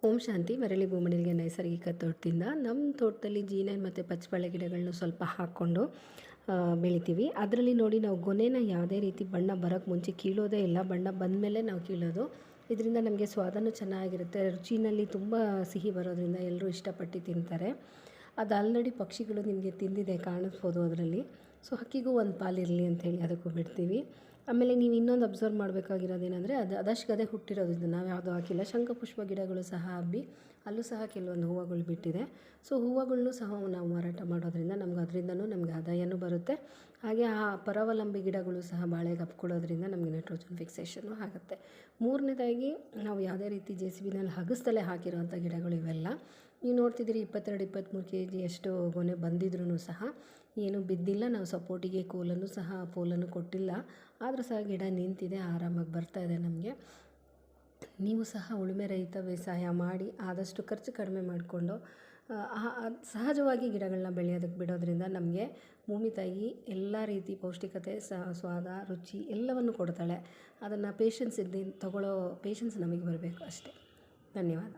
ಓಂ ಶಾಂತಿ. ಮರಳಿ ಭೂಮಡಿಲಿಗೆ ನೈಸರ್ಗಿಕ ತೋಟದಿಂದ ನಮ್ಮ ತೋಟದಲ್ಲಿ ಜೀನೈನ್ ಮತ್ತು ಪಚ್ಚಬಾಳೆ ಗಿಡಗಳನ್ನ ಸ್ವಲ್ಪ ಹಾಕ್ಕೊಂಡು ಬೆಳಿತೀವಿ. ಅದರಲ್ಲಿ ನೋಡಿ ನಾವು ಗೊನೆನ ಯಾವುದೇ ರೀತಿ ಬಣ್ಣ ಬರೋಕ್ಕೆ ಮುಂಚೆ ಕೀಳೋದೇ ಇಲ್ಲ, ಬಣ್ಣ ಬಂದಮೇಲೆ ನಾವು ಕೀಳೋದು. ಇದರಿಂದ ನಮಗೆ ಸ್ವಾದನೂ ಚೆನ್ನಾಗಿರುತ್ತೆ, ರುಚಿನಲ್ಲಿ ತುಂಬ ಸಿಹಿ ಬರೋದ್ರಿಂದ ಎಲ್ಲರೂ ಇಷ್ಟಪಟ್ಟು ತಿಂತಾರೆ. ಅದು ಆಲ್ರೆಡಿ ಪಕ್ಷಿಗಳು ನಿಮಗೆ ತಿಂದಿದೆ ಕಾಣಿಸ್ಬೋದು ಅದರಲ್ಲಿ. ಸೊ ಹಕ್ಕಿಗೂ ಒಂದು ಪಾಲಿರಲಿ ಅಂಥೇಳಿ ಅದಕ್ಕೂ ಬಿಡ್ತೀವಿ. ಆಮೇಲೆ ನೀವು ಇನ್ನೊಂದು ಅಬ್ಸರ್ವ್ ಮಾಡಬೇಕಾಗಿರೋದೇನೆಂದರೆ ಅದಷ್ಟು ಗದೆ ಹುಟ್ಟಿರೋದ್ರಿಂದ ನಾವು ಯಾವುದೂ ಹಾಕಿಲ್ಲ. ಶಂಖಪುಷ್ಪ ಗಿಡಗಳು ಸಹ ಹಬ್ಬಿ ಅಲ್ಲೂ ಸಹ ಕೆಲವೊಂದು ಹೂವುಗಳು ಬಿಟ್ಟಿದೆ. ಸೊ ಹೂವುಗಳ್ನೂ ಸಹ ನಾವು ಮಾರಾಟ ಮಾಡೋದ್ರಿಂದ ನಮ್ಗೆ ಅದರಿಂದನೂ ನಮಗೆ ಆದಾಯನೂ ಬರುತ್ತೆ. ಹಾಗೆ ಆ ಪರಾವಲಂಬಿ ಗಿಡಗಳು ಸಹ ಬಾಳೆಗೆ ಹಬ್ಕೊಳ್ಳೋದ್ರಿಂದ ನಮಗೆ ನೈಟ್ರೋಜನ್ ಫಿಕ್ಸೇಷನ್ನು ಆಗುತ್ತೆ. ಮೂರನೇದಾಗಿ ನಾವು ಯಾವುದೇ ರೀತಿ JCBನಲ್ಲಿ ಹಗಸ್ತಲೇ ಹಾಕಿರೋವಂಥ ಗಿಡಗಳು ಇವೆಲ್ಲ. ನೀವು ನೋಡ್ತಿದ್ದೀರಿ 22-23 kg ಅಷ್ಟು ಗೊನೆ ಬಂದಿದ್ರೂ ಸಹ ಏನೂ ಬಿದ್ದಿಲ್ಲ. ನಾವು ಸಪೋರ್ಟಿಗೆ ಕೋಲನ್ನು ಸಹ ಪೋಲನ್ನು ಕೊಟ್ಟಿಲ್ಲ, ಆದರೂ ಸಹ ಗಿಡ ನಿಂತಿದೆ, ಆರಾಮಾಗಿ ಬರ್ತಾಯಿದೆ ನಮಗೆ. ನೀವು ಸಹ ಉಳುಮೆ ರಹಿತ ಬೇಸಾಯ ಮಾಡಿ ಆದಷ್ಟು ಖರ್ಚು ಕಡಿಮೆ ಮಾಡಿಕೊಂಡು ಸಹಜವಾಗಿ ಗಿಡಗಳನ್ನ ಬೆಳೆಯೋದಕ್ಕೆ ಬಿಡೋದ್ರಿಂದ ನಮಗೆ ಭೂಮಿ ತಾಯಿ ಎಲ್ಲ ರೀತಿ ಪೌಷ್ಟಿಕತೆ ಸ್ವಾದ ರುಚಿ ಎಲ್ಲವನ್ನು ಕೊಡ್ತಾಳೆ. ಅದನ್ನು ಪೇಷನ್ಸ್ ತಗೊಳ್ಳೋ ಪೇಷನ್ಸ್ ನಮಗೆ ಬರಬೇಕು ಅಷ್ಟೇ. ಧನ್ಯವಾದ.